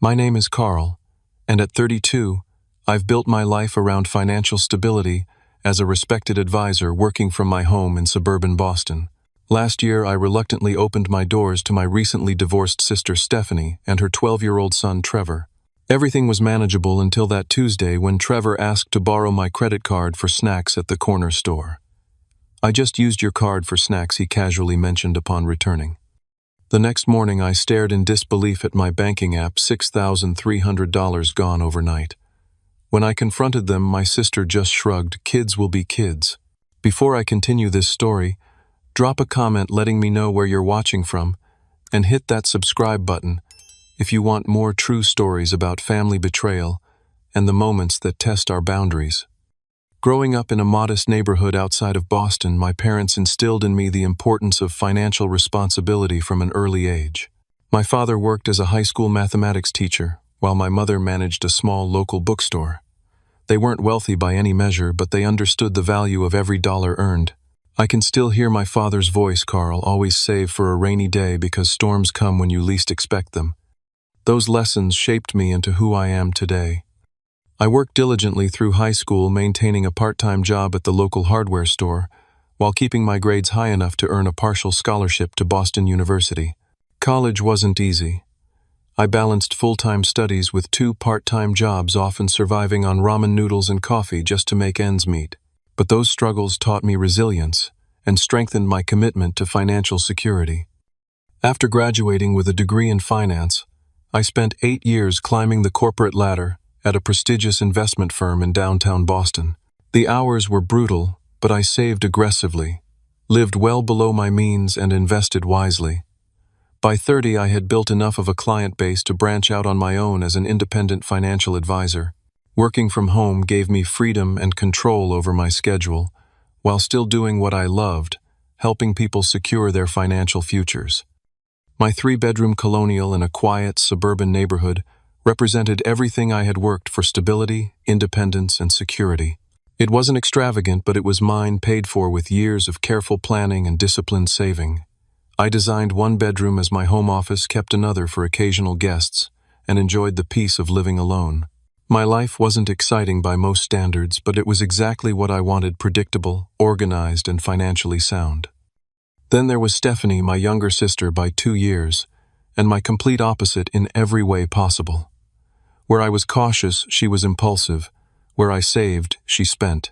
My name is Carl, and at 32, I've built my life around financial stability as a respected advisor working from my home in suburban Boston. Last year, I reluctantly opened my doors to my recently divorced sister Stephanie and her 12-year-old son Trevor. Everything was manageable until that Tuesday when Trevor asked to borrow my credit card for snacks at the corner store. "I just used your card for snacks," he casually mentioned upon returning. The next morning, I stared in disbelief at my banking app, $6,300 gone overnight. When I confronted them, my sister just shrugged. Kids will be kids. Before I continue this story, drop a comment letting me know where you're watching from, and hit that subscribe button if you want more true stories about family betrayal and the moments that test our boundaries. Growing up in a modest neighborhood outside of Boston, my parents instilled in me the importance of financial responsibility from an early age. My father worked as a high school mathematics teacher, while my mother managed a small local bookstore. They weren't wealthy by any measure, but they understood the value of every dollar earned. I can still hear my father's voice, "Carl, always save for a rainy day because storms come when you least expect them." Those lessons shaped me into who I am today. I worked diligently through high school, maintaining a part-time job at the local hardware store, while keeping my grades high enough to earn a partial scholarship to Boston University. College wasn't easy. I balanced full-time studies with 2 part-time jobs, often surviving on ramen noodles and coffee just to make ends meet. But those struggles taught me resilience and strengthened my commitment to financial security. After graduating with a degree in finance, I spent 8 years climbing the corporate ladder at a prestigious investment firm in downtown Boston. The hours were brutal, but I saved aggressively, lived well below my means, and invested wisely. By 30, I had built enough of a client base to branch out on my own as an independent financial advisor. Working from home gave me freedom and control over my schedule, while still doing what I loved, helping people secure their financial futures. My 3-bedroom colonial in a quiet, suburban neighborhood represented everything I had worked for: stability, independence, and security. It wasn't extravagant, but it was mine, paid for with years of careful planning and disciplined saving. I designed one bedroom as my home office, kept another for occasional guests, and enjoyed the peace of living alone. My life wasn't exciting by most standards, but it was exactly what I wanted: predictable, organized, and financially sound. Then there was Stephanie, my younger sister by 2 years, and my complete opposite in every way possible. Where I was cautious, she was impulsive. Where I saved, she spent.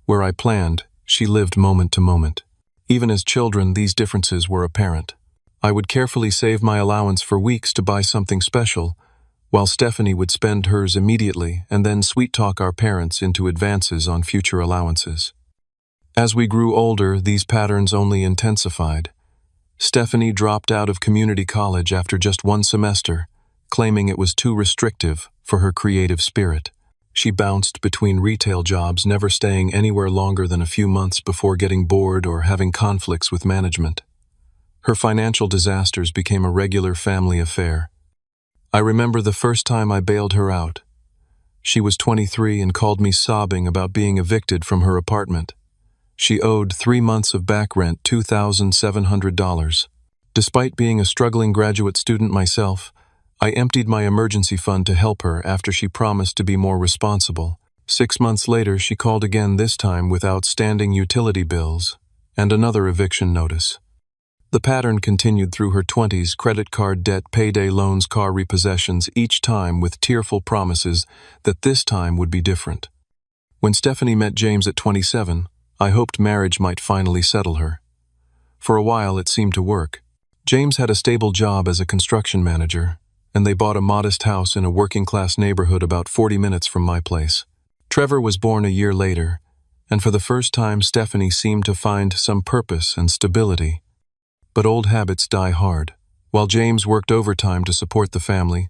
Where I planned, she lived moment to moment. Even as children, these differences were apparent. I would carefully save my allowance for weeks to buy something special, while Stephanie would spend hers immediately and then sweet-talk our parents into advances on future allowances. As we grew older, these patterns only intensified. Stephanie dropped out of community college after just 1 semester, claiming it was too restrictive for her creative spirit. She bounced between retail jobs, never staying anywhere longer than a few months before getting bored or having conflicts with management. Her financial disasters became a regular family affair. I remember the first time I bailed her out. She was 23 and called me sobbing about being evicted from her apartment. She owed 3 months of back rent, $2,700. Despite being a struggling graduate student myself, I emptied my emergency fund to help her after she promised to be more responsible. 6 months later, she called again, this time with outstanding utility bills and another eviction notice. The pattern continued through her 20s: credit card debt, payday loans, car repossessions, each time with tearful promises that this time would be different. When Stephanie met James at 27, I hoped marriage might finally settle her. For a while, it seemed to work. James had a stable job as a construction manager, and they bought a modest house in a working-class neighborhood about 40 minutes from my place. Trevor was born a year later, and for the first time, Stephanie seemed to find some purpose and stability. But old habits die hard. While James worked overtime to support the family,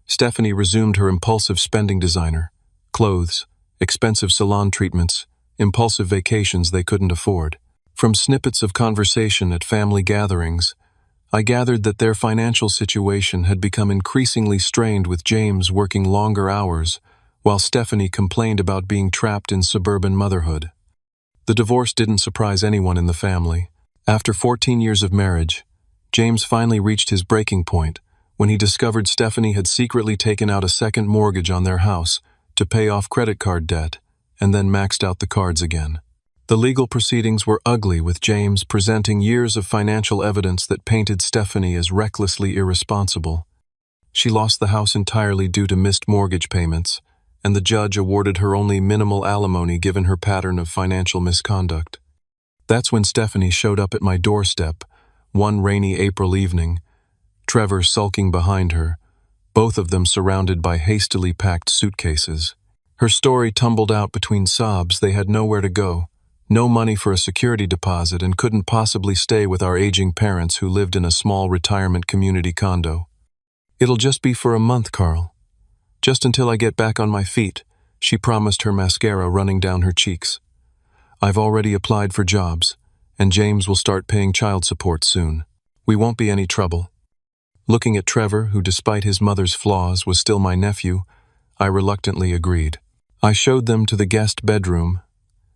Stephanie resumed her impulsive spending: designer, clothes, expensive salon treatments, impulsive vacations they couldn't afford. From snippets of conversation at family gatherings, I gathered that their financial situation had become increasingly strained, with James working longer hours, while Stephanie complained about being trapped in suburban motherhood. The divorce didn't surprise anyone in the family. After 14 years of marriage, James finally reached his breaking point when he discovered Stephanie had secretly taken out a second mortgage on their house to pay off credit card debt and then maxed out the cards again. The legal proceedings were ugly, with James presenting years of financial evidence that painted Stephanie as recklessly irresponsible. She lost the house entirely due to missed mortgage payments, and the judge awarded her only minimal alimony given her pattern of financial misconduct. That's when Stephanie showed up at my doorstep, one rainy April evening, Trevor sulking behind her, both of them surrounded by hastily packed suitcases. Her story tumbled out between sobs. They had nowhere to go, no money for a security deposit, and couldn't possibly stay with our aging parents who lived in a small retirement community condo. "It'll just be for a month, Carl. Just until I get back on my feet," she promised, her mascara running down her cheeks. "I've already applied for jobs, and James will start paying child support soon. We won't be any trouble." Looking at Trevor, who despite his mother's flaws was still my nephew, I reluctantly agreed. I showed them to the guest bedroom,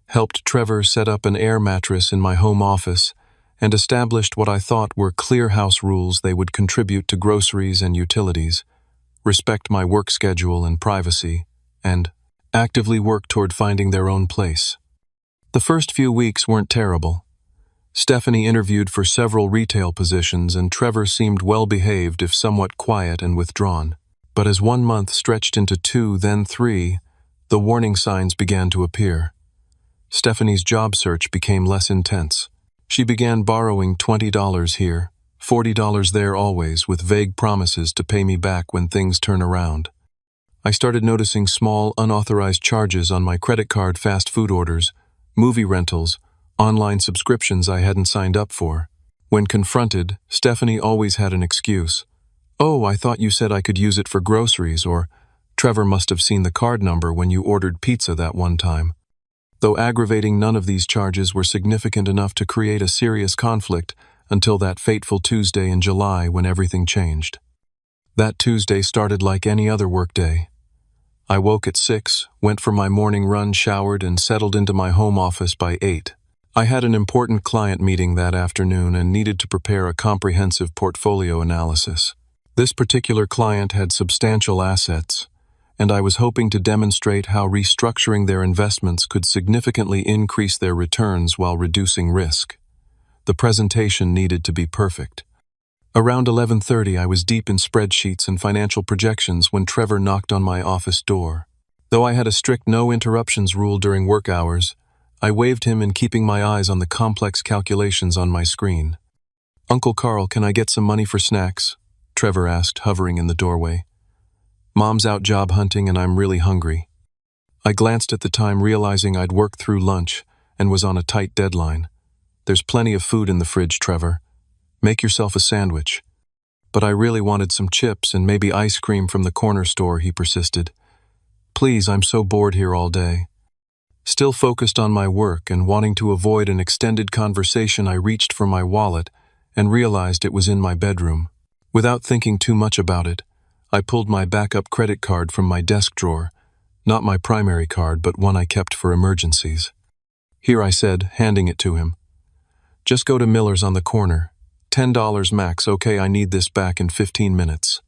helped Trevor set up an air mattress in my home office, and established what I thought were clear house rules. They would contribute to groceries and utilities, respect my work schedule and privacy, and actively work toward finding their own place. The first few weeks weren't terrible. Stephanie interviewed for several retail positions, and Trevor seemed well-behaved if somewhat quiet and withdrawn. But as 1 month stretched into 2, then 3, the warning signs began to appear. Stephanie's job search became less intense. She began borrowing $20 here, $40 there always, with vague promises to pay me back when things turn around. I started noticing small, unauthorized charges on my credit card, fast food orders, movie rentals, online subscriptions I hadn't signed up for. When confronted, Stephanie always had an excuse. "Oh, I thought you said I could use it for groceries," or "Trevor must have seen the card number when you ordered pizza that one time." Though aggravating, none of these charges were significant enough to create a serious conflict until that fateful Tuesday in July when everything changed. That Tuesday started like any other workday. I woke at 6, went for my morning run, showered, and settled into my home office by 8. I had an important client meeting that afternoon and needed to prepare a comprehensive portfolio analysis. This particular client had substantial assets, and I was hoping to demonstrate how restructuring their investments could significantly increase their returns while reducing risk. The presentation needed to be perfect. Around 11:30, I was deep in spreadsheets and financial projections when Trevor knocked on my office door. Though I had a strict no interruptions rule during work hours, I waved him in, keeping my eyes on the complex calculations on my screen. "Uncle Carl, can I get some money for snacks?" Trevor asked, hovering in the doorway. "Mom's out job hunting and I'm really hungry." I glanced at the time, realizing I'd worked through lunch and was on a tight deadline. "There's plenty of food in the fridge, Trevor. Make yourself a sandwich." "But I really wanted some chips and maybe ice cream from the corner store," he persisted. "Please, I'm so bored here all day." Still focused on my work and wanting to avoid an extended conversation, I reached for my wallet and realized it was in my bedroom. Without thinking too much about it, I pulled my backup credit card from my desk drawer, not my primary card, but one I kept for emergencies. "Here," I said, handing it to him. "Just go to Miller's on the corner. $10 max, okay? I need this back in 15 minutes.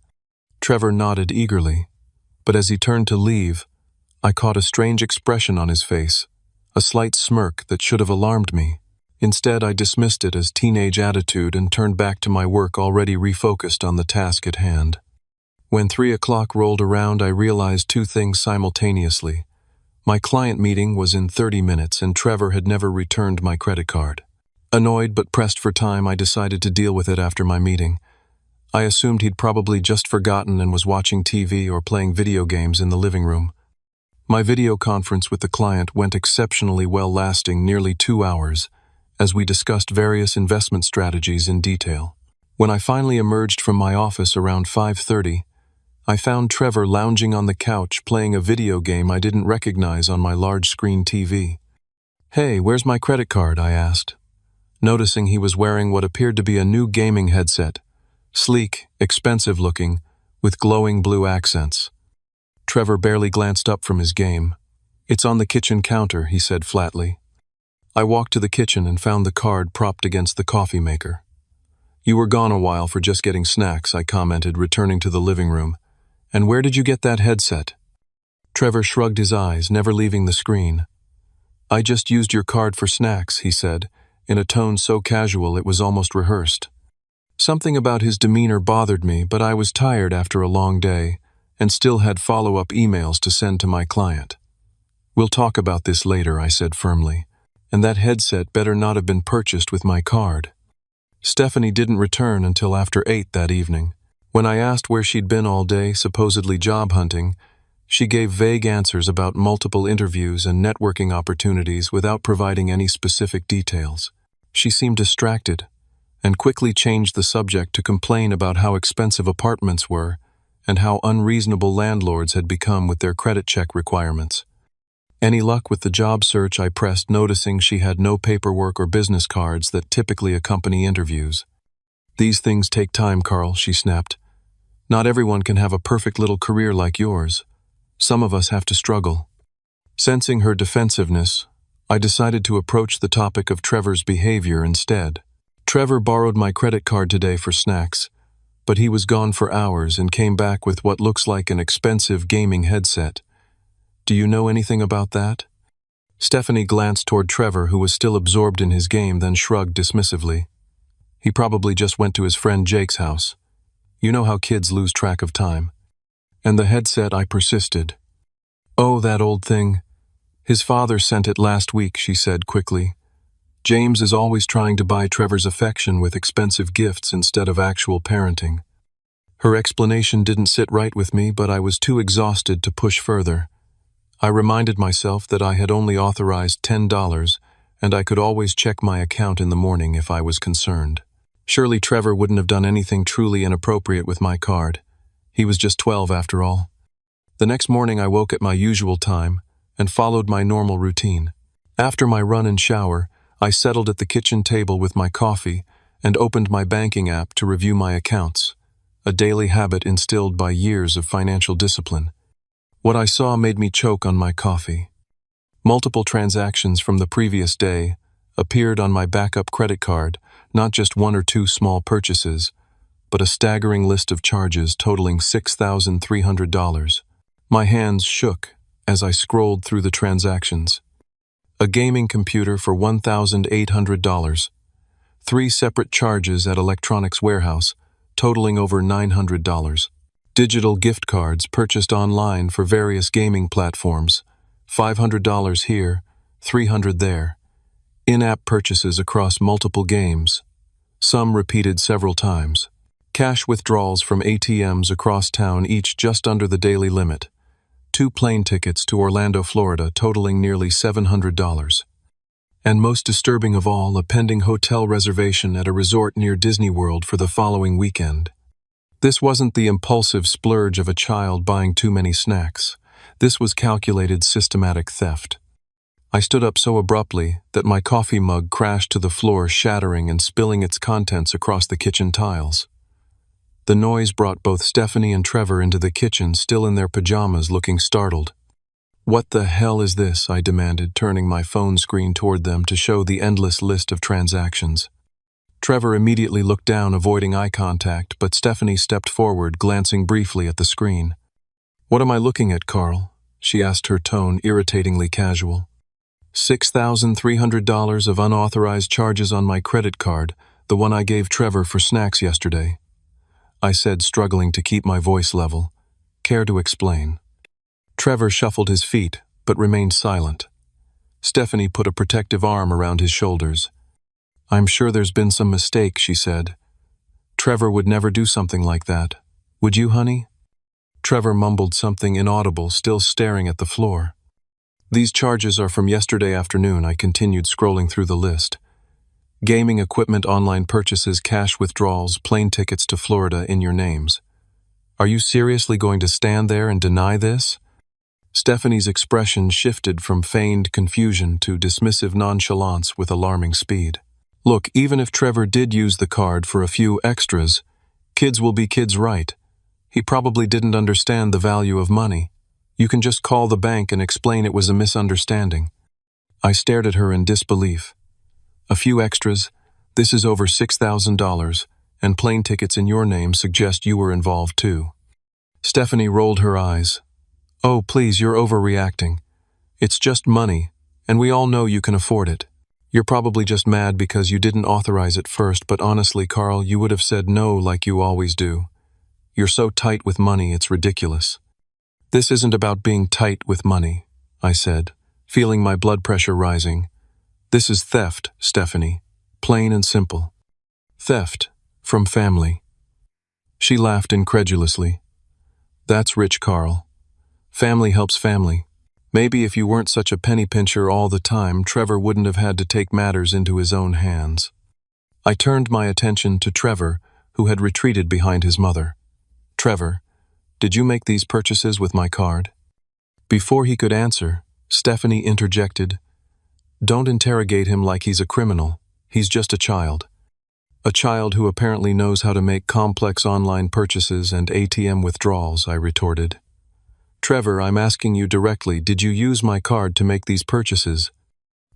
Trevor nodded eagerly, but as he turned to leave, I caught a strange expression on his face, a slight smirk that should have alarmed me. Instead, I dismissed it as teenage attitude and turned back to my work, already refocused on the task at hand. When 3 o'clock rolled around, I realized 2 things simultaneously. My client meeting was in 30 minutes, and Trevor had never returned my credit card. Annoyed but pressed for time, I decided to deal with it after my meeting. I assumed he'd probably just forgotten and was watching TV or playing video games in the living room. My video conference with the client went exceptionally well, lasting nearly 2 hours, as we discussed various investment strategies in detail. When I finally emerged from my office around 5:30, I found Trevor lounging on the couch playing a video game I didn't recognize on my large-screen TV. "Hey, where's my credit card?" I asked, noticing he was wearing what appeared to be a new gaming headset, sleek, expensive-looking, with glowing blue accents. Trevor barely glanced up from his game. "It's on the kitchen counter," he said flatly. I walked to the kitchen and found the card propped against the coffee maker. You were gone a while for just getting snacks, I commented, returning to the living room. And where did you get that headset? Trevor shrugged his eyes, never leaving the screen. I just used your card for snacks, he said, in a tone so casual it was almost rehearsed. Something about his demeanor bothered me, but I was tired after a long day and still had follow-up emails to send to my client. We'll talk about this later, I said firmly, and that headset better not have been purchased with my card. Stephanie didn't return until after 8 that evening. When I asked where she'd been all day, supposedly job hunting, she gave vague answers about multiple interviews and networking opportunities without providing any specific details. She seemed distracted and quickly changed the subject to complain about how expensive apartments were and how unreasonable landlords had become with their credit check requirements. Any luck with the job search, I pressed, noticing she had no paperwork or business cards that typically accompany interviews. These things take time, Carl, she snapped. Not everyone can have a perfect little career like yours. Some of us have to struggle. Sensing her defensiveness, I decided to approach the topic of Trevor's behavior instead. Trevor borrowed my credit card today for snacks, but he was gone for hours and came back with what looks like an expensive gaming headset. Do you know anything about that? Stephanie glanced toward Trevor, who was still absorbed in his game, then shrugged dismissively. He probably just went to his friend Jake's house. You know how kids lose track of time. And the headset, I persisted. Oh, that old thing. His father sent it last week, she said quickly. James is always trying to buy Trevor's affection with expensive gifts instead of actual parenting. Her explanation didn't sit right with me, but I was too exhausted to push further. I reminded myself that I had only authorized $10, and I could always check my account in the morning if I was concerned. Surely Trevor wouldn't have done anything truly inappropriate with my card. He was just 12 after all. The next morning I woke at my usual time and followed my normal routine. After my run and shower, I settled at the kitchen table with my coffee and opened my banking app to review my accounts, a daily habit instilled by years of financial discipline. What I saw made me choke on my coffee. Multiple transactions from the previous day appeared on my backup credit card, not just one or two small purchases, but a staggering list of charges totaling $6,300. My hands shook as I scrolled through the transactions. A gaming computer for $1,800. 3 separate charges at electronics warehouse, totaling over $900. Digital gift cards purchased online for various gaming platforms, $500 here, $300 there. In-app purchases across multiple games, some repeated several times. Cash withdrawals from ATMs across town, each just under the daily limit. 2 plane tickets to Orlando, Florida, totaling nearly $700. And most disturbing of all, a pending hotel reservation at a resort near Disney World for the following weekend. This wasn't the impulsive splurge of a child buying too many snacks. This was calculated, systematic theft. I stood up so abruptly that my coffee mug crashed to the floor, shattering and spilling its contents across the kitchen tiles. The noise brought both Stephanie and Trevor into the kitchen, still in their pajamas, looking startled. What the hell is this? I demanded, turning my phone screen toward them to show the endless list of transactions. Trevor immediately looked down, avoiding eye contact, but Stephanie stepped forward, glancing briefly at the screen. What am I looking at, Carl? She asked, her tone irritatingly casual. $6,300 of unauthorized charges on my credit card, the one I gave Trevor for snacks yesterday. I said, struggling to keep my voice level. Care to explain? Trevor shuffled his feet, but remained silent. Stephanie put a protective arm around his shoulders. I'm sure there's been some mistake, she said. Trevor would never do something like that. Would you, honey? Trevor mumbled something inaudible, still staring at the floor. These charges are from yesterday afternoon, I continued, scrolling through the list. Gaming equipment, online purchases, cash withdrawals, plane tickets to Florida in your names. Are you seriously going to stand there and deny this? Stephanie's expression shifted from feigned confusion to dismissive nonchalance with alarming speed. Look, even if Trevor did use the card for a few extras, kids will be kids, right? He probably didn't understand the value of money. You can just call the bank and explain it was a misunderstanding. I stared at her in disbelief. A few extras, this is over $6,000, and plane tickets in your name suggest you were involved too." Stephanie rolled her eyes. "Oh, please, you're overreacting. It's just money, and we all know you can afford it. You're probably just mad because you didn't authorize it first, but honestly, Carl, you would have said no like you always do. You're so tight with money, it's ridiculous." "This isn't about being tight with money," I said, feeling my blood pressure rising. "This is theft, Stephanie. Plain and simple. Theft from family." She laughed incredulously. "That's rich, Carl. Family helps family. Maybe if you weren't such a penny pincher all the time, Trevor wouldn't have had to take matters into his own hands." I turned my attention to Trevor, who had retreated behind his mother. "Trevor, did you make these purchases with my card?" Before he could answer, Stephanie interjected, "Don't interrogate him like he's a criminal. He's just a child." "A child who apparently knows how to make complex online purchases and ATM withdrawals," I retorted. "Trevor, I'm asking you directly, did you use my card to make these purchases?"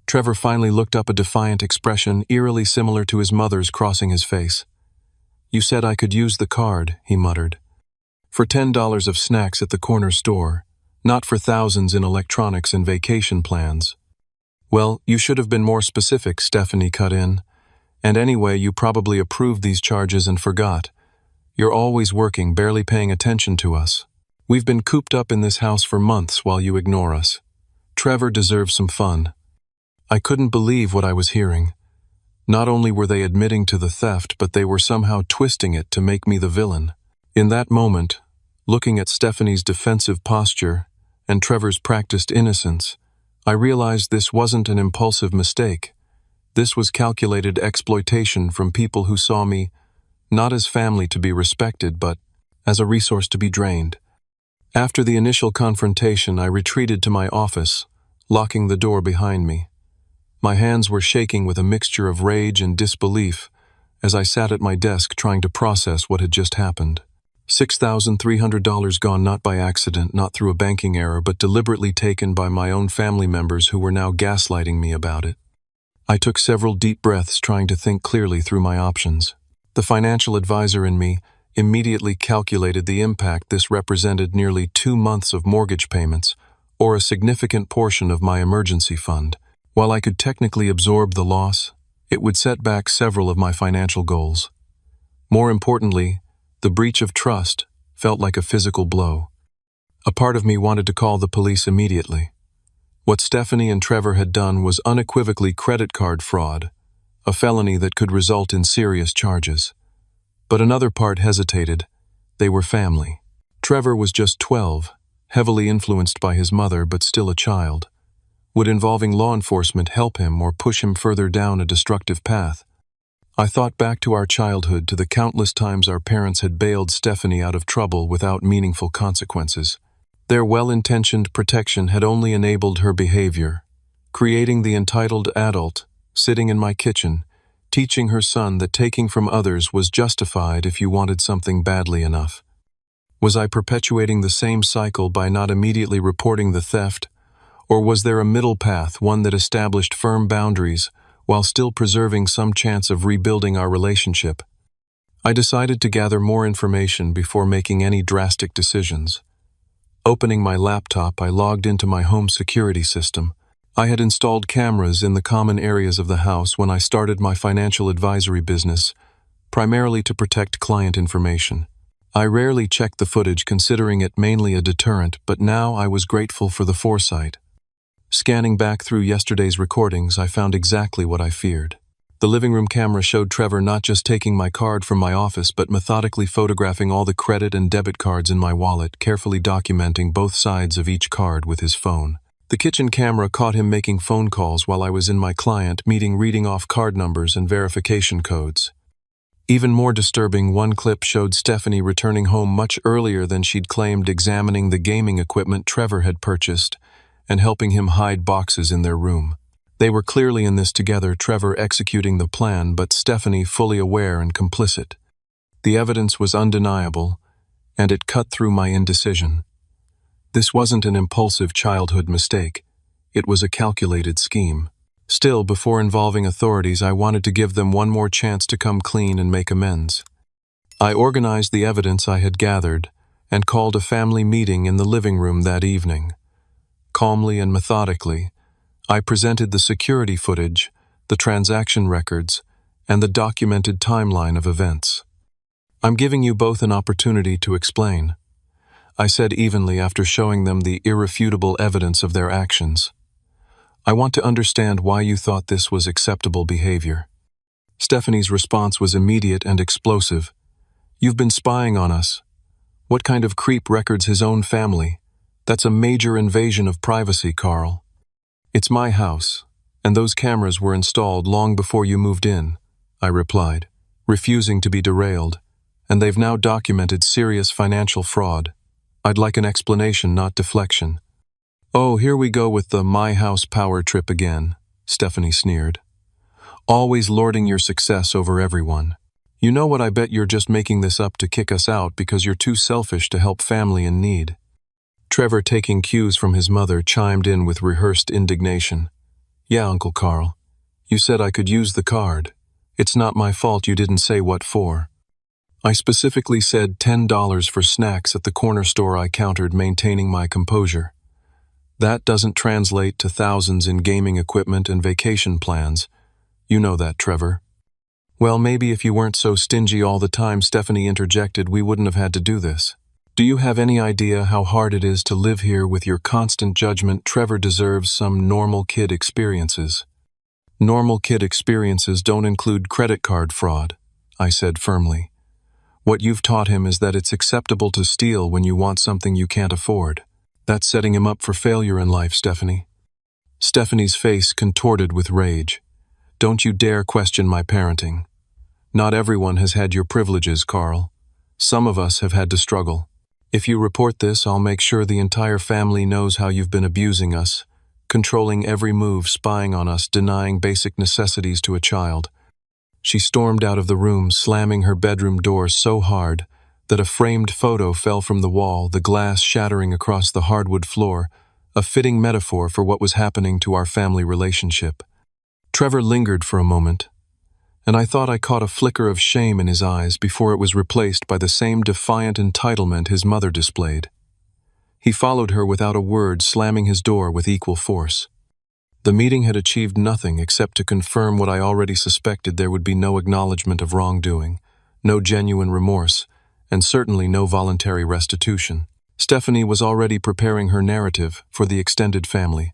Trevor finally looked up, a defiant expression eerily similar to his mother's crossing his face. "You said I could use the card," he muttered. "For $10 of snacks at the corner store, not for thousands in electronics and vacation plans." "Well, you should have been more specific," Stephanie cut in. "And anyway, you probably approved these charges and forgot. You're always working, barely paying attention to us. We've been cooped up in this house for months while you ignore us. Trevor deserves some fun." I couldn't believe what I was hearing. Not only were they admitting to the theft, but they were somehow twisting it to make me the villain. In that moment, looking at Stephanie's defensive posture and Trevor's practiced innocence, I realized this wasn't an impulsive mistake. This was calculated exploitation from people who saw me not as family to be respected, but as a resource to be drained. After the initial confrontation, I retreated to my office, locking the door behind me. My hands were shaking with a mixture of rage and disbelief as I sat at my desk trying to process what had just happened. $6,300 gone not by accident, not through a banking error, but deliberately taken by my own family members who were now gaslighting me about it. I took several deep breaths, trying to think clearly through my options. The financial advisor in me immediately calculated the impact this represented: nearly 2 months of mortgage payments, or a significant portion of my emergency fund. While I could technically absorb the loss, it would set back several of my financial goals. More importantly, the breach of trust felt like a physical blow. A part of me wanted to call the police immediately. What Stephanie and Trevor had done was unequivocally credit card fraud, a felony that could result in serious charges. But another part hesitated. They were family. Trevor was just 12, heavily influenced by his mother, but still a child. Would involving law enforcement help him or push him further down a destructive path? I thought back to our childhood, to the countless times our parents had bailed Stephanie out of trouble without meaningful consequences. Their well-intentioned protection had only enabled her behavior, creating the entitled adult sitting in my kitchen, teaching her son that taking from others was justified if you wanted something badly enough. Was I perpetuating the same cycle by not immediately reporting the theft? Or was there a middle path, one that established firm boundaries while still preserving some chance of rebuilding our relationship? I decided to gather more information before making any drastic decisions. Opening my laptop, I logged into my home security system. I had installed cameras in the common areas of the house when I started my financial advisory business, primarily to protect client information. I rarely checked the footage, considering it mainly a deterrent, but now I was grateful for the foresight. Scanning back through yesterday's recordings, I found exactly what I feared. The living room camera showed Trevor not just taking my card from my office, but methodically photographing all the credit and debit cards in my wallet, carefully documenting both sides of each card with his phone. The kitchen camera caught him making phone calls while I was in my client meeting, reading off card numbers and verification codes. Even more disturbing, one clip showed Stephanie returning home much earlier than she'd claimed, examining the gaming equipment Trevor had purchased and helping him hide boxes in their room. They were clearly in this together, Trevor executing the plan, but Stephanie fully aware and complicit. The evidence was undeniable, and it cut through my indecision. This wasn't an impulsive childhood mistake. It was a calculated scheme. Still, before involving authorities, I wanted to give them one more chance to come clean and make amends. I organized the evidence I had gathered and called a family meeting in the living room that evening. Calmly and methodically, I presented the security footage, the transaction records, and the documented timeline of events. "I'm giving you both an opportunity to explain," I said evenly after showing them the irrefutable evidence of their actions. "I want to understand why you thought this was acceptable behavior." Stephanie's response was immediate and explosive. "You've been spying on us. What kind of creep records his own family? That's a major invasion of privacy, Carl." "It's my house, and those cameras were installed long before you moved in," I replied, refusing to be derailed, "and they've now documented serious financial fraud. I'd like an explanation, not deflection." "Oh, here we go with the my house power trip again," Stephanie sneered. "Always lording your success over everyone. You know what, I bet you're just making this up to kick us out because you're too selfish to help family in need." Trevor, taking cues from his mother, chimed in with rehearsed indignation. "Yeah, Uncle Carl. You said I could use the card. It's not my fault you didn't say what for." "I specifically said $10 for snacks at the corner store," I countered, maintaining my composure. "That doesn't translate to thousands in gaming equipment and vacation plans. You know that, Trevor." "Well, maybe if you weren't so stingy all the time," Stephanie interjected, "we wouldn't have had to do this. Do you have any idea how hard it is to live here with your constant judgment? Trevor deserves some normal kid experiences." "Normal kid experiences don't include credit card fraud," I said firmly. "What you've taught him is that it's acceptable to steal when you want something you can't afford. That's setting him up for failure in life, Stephanie." Stephanie's face contorted with rage. "Don't you dare question my parenting. Not everyone has had your privileges, Carl. Some of us have had to struggle. If you report this, I'll make sure the entire family knows how you've been abusing us, controlling every move, spying on us, denying basic necessities to a child." She stormed out of the room, slamming her bedroom door so hard that a framed photo fell from the wall, the glass shattering across the hardwood floor, a fitting metaphor for what was happening to our family relationship. Trevor lingered for a moment, and I thought I caught a flicker of shame in his eyes before it was replaced by the same defiant entitlement his mother displayed. He followed her without a word, slamming his door with equal force. The meeting had achieved nothing except to confirm what I already suspected: there would be no acknowledgement of wrongdoing, no genuine remorse, and certainly no voluntary restitution. Stephanie was already preparing her narrative for the extended family,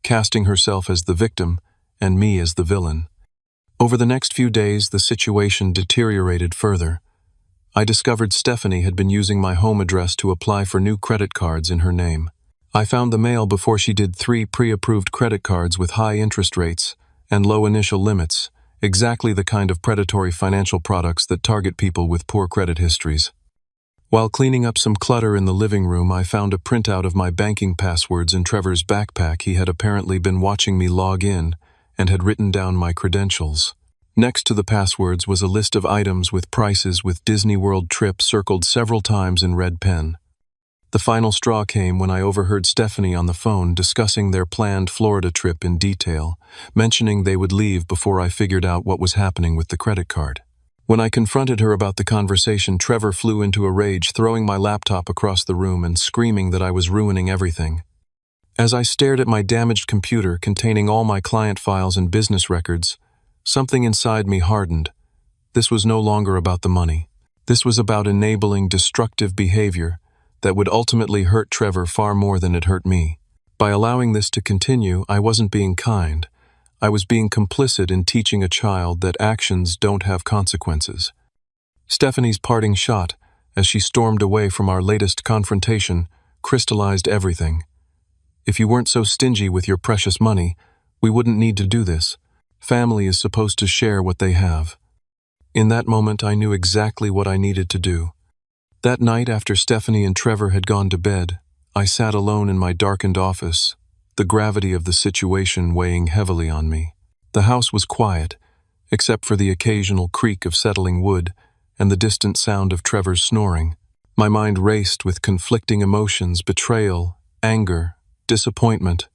casting herself as the victim and me as the villain. Over the next few days, the situation deteriorated further. I discovered Stephanie had been using my home address to apply for new credit cards in her name. I found the mail before she did 3 pre-approved credit cards with high interest rates and low initial limits, exactly the kind of predatory financial products that target people with poor credit histories. While cleaning up some clutter in the living room, I found a printout of my banking passwords in Trevor's backpack. He had apparently been watching me log in and had written down my credentials. Next to the passwords was a list of items with prices, with Disney World trip circled several times in red pen. The final straw came when I overheard Stephanie on the phone discussing their planned Florida trip in detail, mentioning they would leave before I figured out what was happening with the credit card. When I confronted her about the conversation, Trevor flew into a rage, throwing my laptop across the room and screaming that I was ruining everything. As I stared at my damaged computer containing all my client files and business records, something inside me hardened. This was no longer about the money. This was about enabling destructive behavior that would ultimately hurt Trevor far more than it hurt me. By allowing this to continue, I wasn't being kind. I was being complicit in teaching a child that actions don't have consequences. Stephanie's parting shot, as she stormed away from our latest confrontation, crystallized everything. "If you weren't so stingy with your precious money, we wouldn't need to do this. Family is supposed to share what they have." In that moment, I knew exactly what I needed to do. That night, after Stephanie and Trevor had gone to bed, I sat alone in my darkened office, the gravity of the situation weighing heavily on me. The house was quiet, except for the occasional creak of settling wood and the distant sound of Trevor's snoring. My mind raced with conflicting emotions: betrayal, anger, disappointment,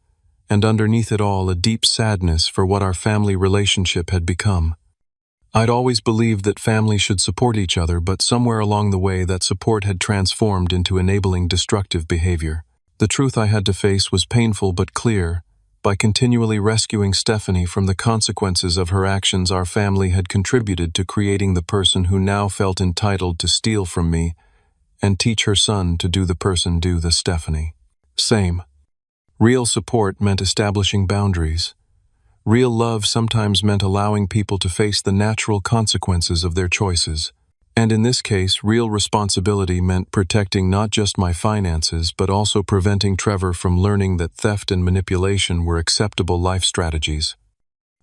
and underneath it all, a deep sadness for what our family relationship had become. I'd always believed that families should support each other, but somewhere along the way that support had transformed into enabling destructive behavior. The truth I had to face was painful but clear. By continually rescuing Stephanie from the consequences of her actions, our family had contributed to creating the person who now felt entitled to steal from me and teach her son to do the Stephanie. Same. Real support meant establishing boundaries. Real love sometimes meant allowing people to face the natural consequences of their choices. And in this case, real responsibility meant protecting not just my finances, but also preventing Trevor from learning that theft and manipulation were acceptable life strategies.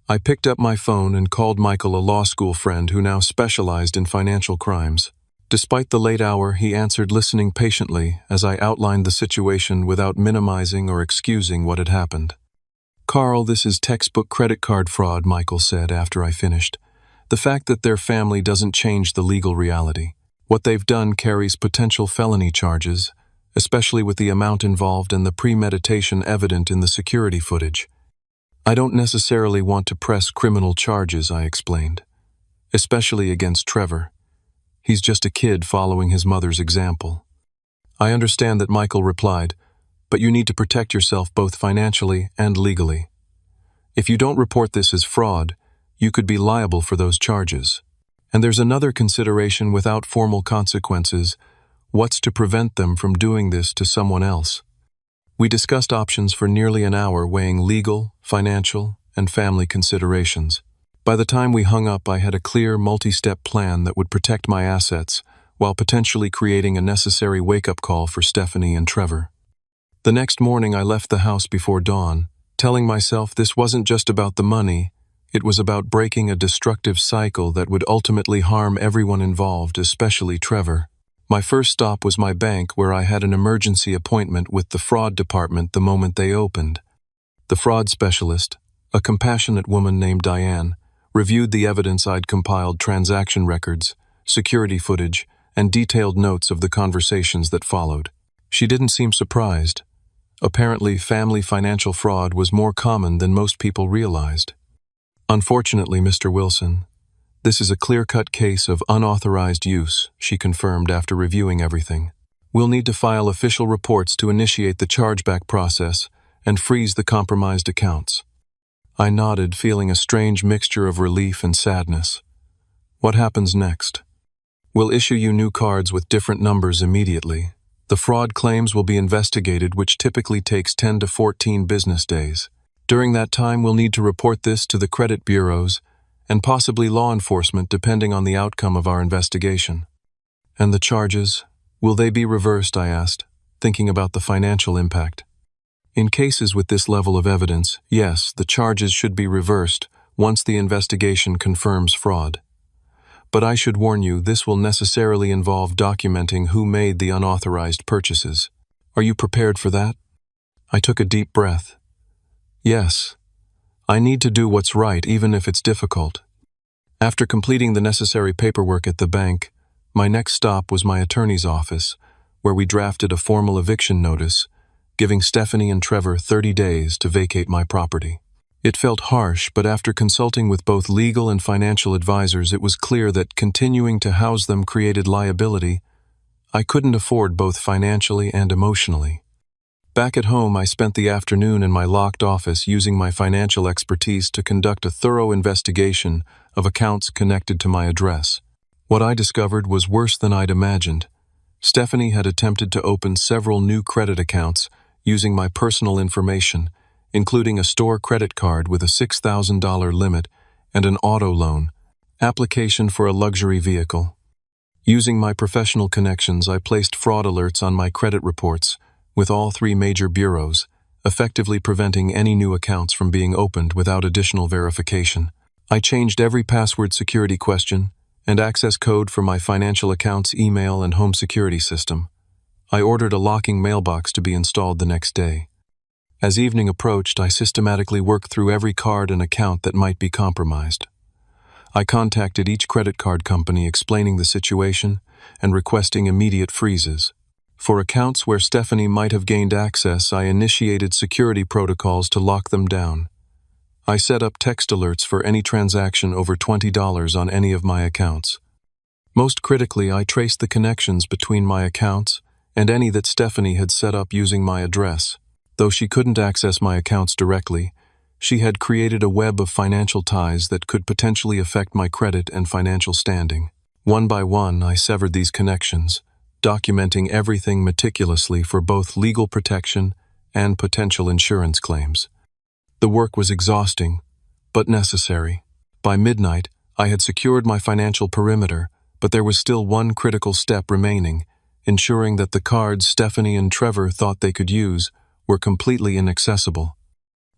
I picked up my phone and called Michael, a law school friend who now specialized in financial crimes. Despite the late hour, he answered, listening patiently as I outlined the situation without minimizing or excusing what had happened. "Carl, this is textbook credit card fraud," Michael said after I finished. "The fact that their family doesn't change the legal reality. What they've done carries potential felony charges, especially with the amount involved and the premeditation evident in the security footage. I don't necessarily want to press criminal charges," I explained, "especially against Trevor. He's just a kid following his mother's example." "I understand that," Michael replied, "but you need to protect yourself both financially and legally. If you don't report this as fraud, you could be liable for those charges. And there's another consideration without formal consequences: what's to prevent them from doing this to someone else?" We discussed options for nearly an hour, weighing legal, financial, and family considerations. By the time we hung up, I had a clear, multi-step plan that would protect my assets while potentially creating a necessary wake-up call for Stephanie and Trevor. The next morning, I left the house before dawn, telling myself this wasn't just about the money, it was about breaking a destructive cycle that would ultimately harm everyone involved, especially Trevor. My first stop was my bank, where I had an emergency appointment with the fraud department the moment they opened. The fraud specialist, a compassionate woman named Diane, reviewed the evidence I'd compiled: transaction records, security footage, and detailed notes of the conversations that followed. She didn't seem surprised. Apparently, family financial fraud was more common than most people realized. "Unfortunately, Mr. Wilson, this is a clear-cut case of unauthorized use," she confirmed after reviewing everything. "We'll need to file official reports to initiate the chargeback process and freeze the compromised accounts." I nodded, feeling a strange mixture of relief and sadness. "What happens next?" "We'll issue you new cards with different numbers immediately. The fraud claims will be investigated, which typically takes 10 to 14 business days. During that time, we'll need to report this to the credit bureaus and possibly law enforcement, depending on the outcome of our investigation." "And the charges, will they be reversed?" I asked, thinking about the financial impact. "In cases with this level of evidence, yes, the charges should be reversed once the investigation confirms fraud. But I should warn you, this will necessarily involve documenting who made the unauthorized purchases. Are you prepared for that?" I took a deep breath. "Yes. I need to do what's right, even if it's difficult." After completing the necessary paperwork at the bank, my next stop was my attorney's office, where we drafted a formal eviction notice, giving Stephanie and Trevor 30 days to vacate my property. It felt harsh, but after consulting with both legal and financial advisors, it was clear that continuing to house them created liability I couldn't afford, both financially and emotionally. Back at home, I spent the afternoon in my locked office using my financial expertise to conduct a thorough investigation of accounts connected to my address. What I discovered was worse than I'd imagined. Stephanie had attempted to open several new credit accounts using my personal information, including a store credit card with a $6,000 limit and an auto loan application for a luxury vehicle. Using my professional connections, I placed fraud alerts on my credit reports with all 3 major bureaus, effectively preventing any new accounts from being opened without additional verification. I changed every password security question and access code for my financial accounts, email, and home security system. I ordered a locking mailbox to be installed the next day. As evening approached, I systematically worked through every card and account that might be compromised. I contacted each credit card company explaining the situation and requesting immediate freezes. For accounts where Stephanie might have gained access, I initiated security protocols to lock them down. I set up text alerts for any transaction over $20 on any of my accounts. Most critically, I traced the connections between my accounts and any that Stephanie had set up using my address. Though she couldn't access my accounts directly, she had created a web of financial ties that could potentially affect my credit and financial standing. One by one, I severed these connections, documenting everything meticulously for both legal protection and potential insurance claims. The work was exhausting, but necessary. By midnight, I had secured my financial perimeter, but there was still one critical step remaining, ensuring that the cards Stephanie and Trevor thought they could use were completely inaccessible.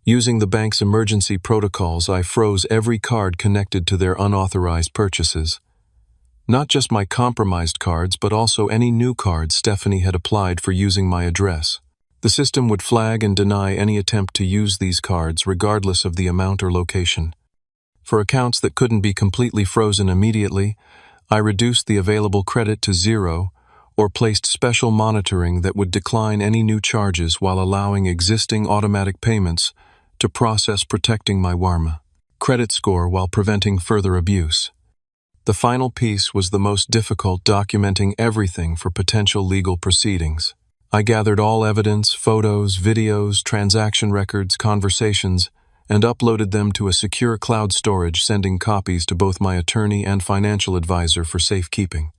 Using the bank's emergency protocols, I froze every card connected to their unauthorized purchases. Not just my compromised cards, but also any new cards Stephanie had applied for using my address. The system would flag and deny any attempt to use these cards regardless of the amount or location. For accounts that couldn't be completely frozen immediately, I reduced the available credit to zero or placed special monitoring that would decline any new charges while allowing existing automatic payments to process, protecting my WARMA credit score while preventing further abuse. The final piece was the most difficult, documenting everything for potential legal proceedings. I gathered all evidence, photos, videos, transaction records, conversations, and uploaded them to a secure cloud storage, sending copies to both my attorney and financial advisor for safekeeping.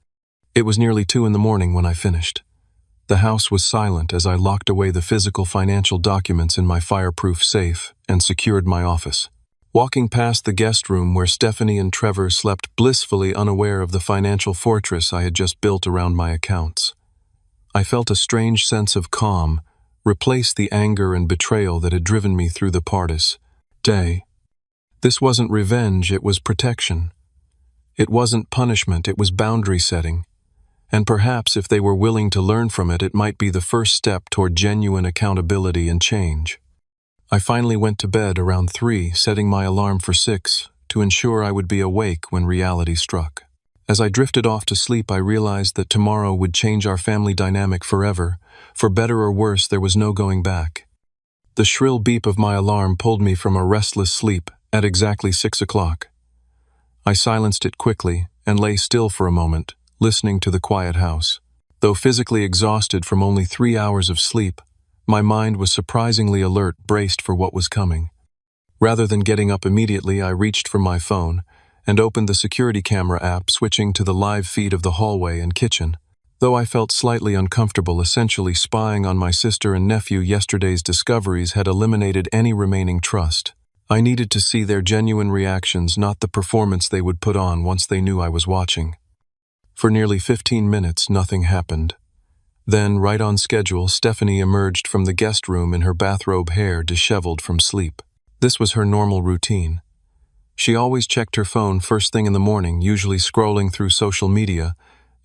It was nearly 2 a.m. when I finished. The house was silent as I locked away the physical financial documents in my fireproof safe and secured my office. Walking past the guest room where Stephanie and Trevor slept, blissfully unaware of the financial fortress I had just built around my accounts, I felt a strange sense of calm replace the anger and betrayal that had driven me through the pardus day. This wasn't revenge, it was protection. It wasn't punishment, it was boundary setting. And perhaps if they were willing to learn from it, it might be the first step toward genuine accountability and change. I finally went to bed around 3, setting my alarm for 6 to ensure I would be awake when reality struck. As I drifted off to sleep, I realized that tomorrow would change our family dynamic forever. For better or worse, there was no going back. The shrill beep of my alarm pulled me from a restless sleep at exactly 6 o'clock. I silenced it quickly and lay still for a moment, listening to the quiet house. Though physically exhausted from only 3 hours of sleep, my mind was surprisingly alert, braced for what was coming. Rather than getting up immediately, I reached for my phone and opened the security camera app, switching to the live feed of the hallway and kitchen. Though I felt slightly uncomfortable, essentially spying on my sister and nephew, yesterday's discoveries had eliminated any remaining trust. I needed to see their genuine reactions, not the performance they would put on once they knew I was watching. For nearly 15 minutes, nothing happened. Then, right on schedule, Stephanie emerged from the guest room in her bathrobe, hair disheveled from sleep. This was her normal routine. She always checked her phone first thing in the morning, usually scrolling through social media,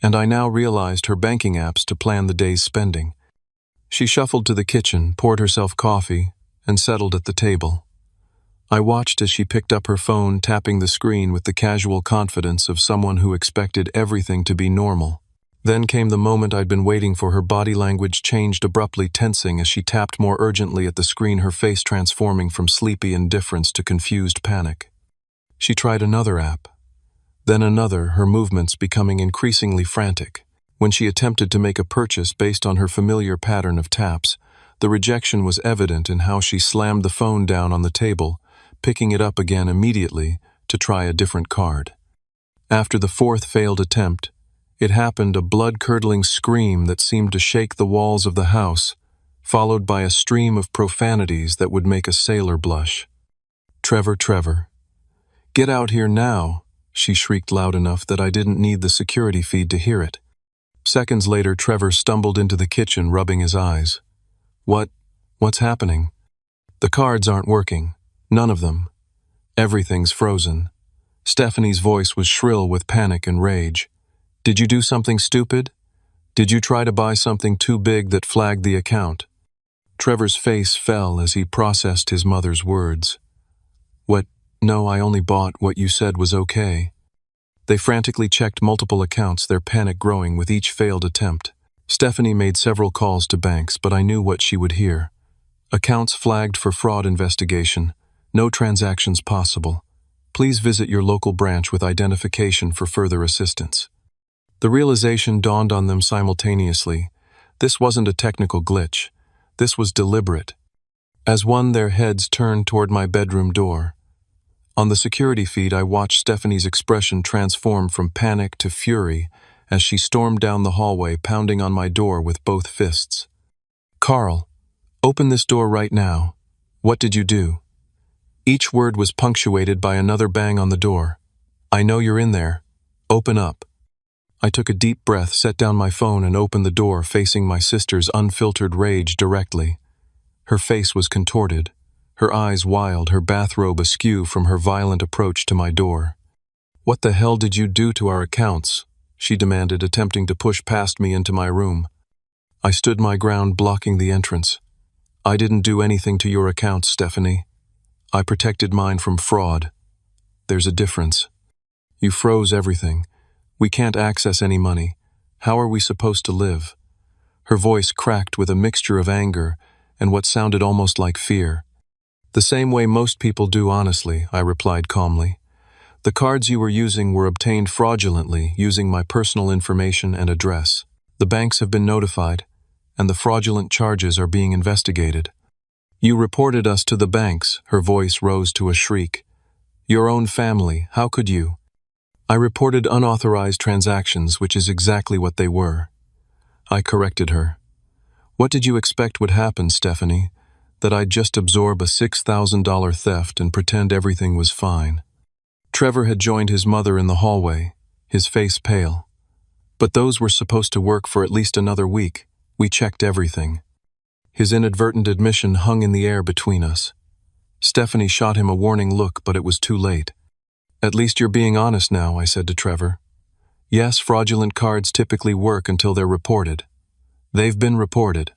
and I now realized her banking apps to plan the day's spending. She shuffled to the kitchen, poured herself coffee, and settled at the table. I watched as she picked up her phone, tapping the screen with the casual confidence of someone who expected everything to be normal. Then came the moment I'd been waiting for. Her body language changed abruptly, tensing as she tapped more urgently at the screen, her face transforming from sleepy indifference to confused panic. She tried another app, then another, her movements becoming increasingly frantic. When she attempted to make a purchase based on her familiar pattern of taps, the rejection was evident in how she slammed the phone down on the table, picking it up again immediately to try a different card. After the 4th failed attempt, it happened, a blood-curdling scream that seemed to shake the walls of the house, followed by a stream of profanities that would make a sailor blush. Trevor, get out here now," she shrieked loud enough that I didn't need the security feed to hear it. Seconds later, Trevor stumbled into the kitchen, rubbing his eyes. What's happening? The cards aren't working. None of them. Everything's frozen. Stephanie's voice was shrill with panic and rage. Did you do something stupid? Did you try to buy something too big that flagged the account? Trevor's face fell as he processed his mother's words. No, I only bought what you said was okay. They frantically checked multiple accounts, their panic growing with each failed attempt. Stephanie made several calls to banks, but I knew what she would hear. Accounts flagged for fraud investigation. No transactions possible. Please visit your local branch with identification for further assistance. The realization dawned on them simultaneously. This wasn't a technical glitch. This was deliberate. As one, their heads turned toward my bedroom door. On the security feed, I watched Stephanie's expression transform from panic to fury as she stormed down the hallway, pounding on my door with both fists. "Carl, open this door right now. What did you do?" Each word was punctuated by another bang on the door. "I know you're in there. Open up." I took a deep breath, set down my phone, and opened the door, facing my sister's unfiltered rage directly. Her face was contorted, her eyes wild, her bathrobe askew from her violent approach to my door. "What the hell did you do to our accounts?" she demanded, attempting to push past me into my room. I stood my ground, blocking the entrance. "I didn't do anything to your accounts, Stephanie. I protected mine from fraud. There's a difference. You froze everything. We can't access any money. How are we supposed to live?" Her voice cracked with a mixture of anger and what sounded almost like fear. "The same way most people do, honestly," I replied calmly. "The cards you were using were obtained fraudulently, using my personal information and address. The banks have been notified, and the fraudulent charges are being investigated." "You reported us to the banks," her voice rose to a shriek. "Your own family, how could you?" "I reported unauthorized transactions, which is exactly what they were." I corrected her. "What did you expect would happen, Stephanie? That I'd just absorb a $6,000 theft and pretend everything was fine?" Trevor had joined his mother in the hallway, his face pale. "But those were supposed to work for at least another week. We checked everything." His inadvertent admission hung in the air between us. Stephanie shot him a warning look, but it was too late. "At least you're being honest now," I said to Trevor. "Yes, fraudulent cards typically work until they're reported. They've been reported."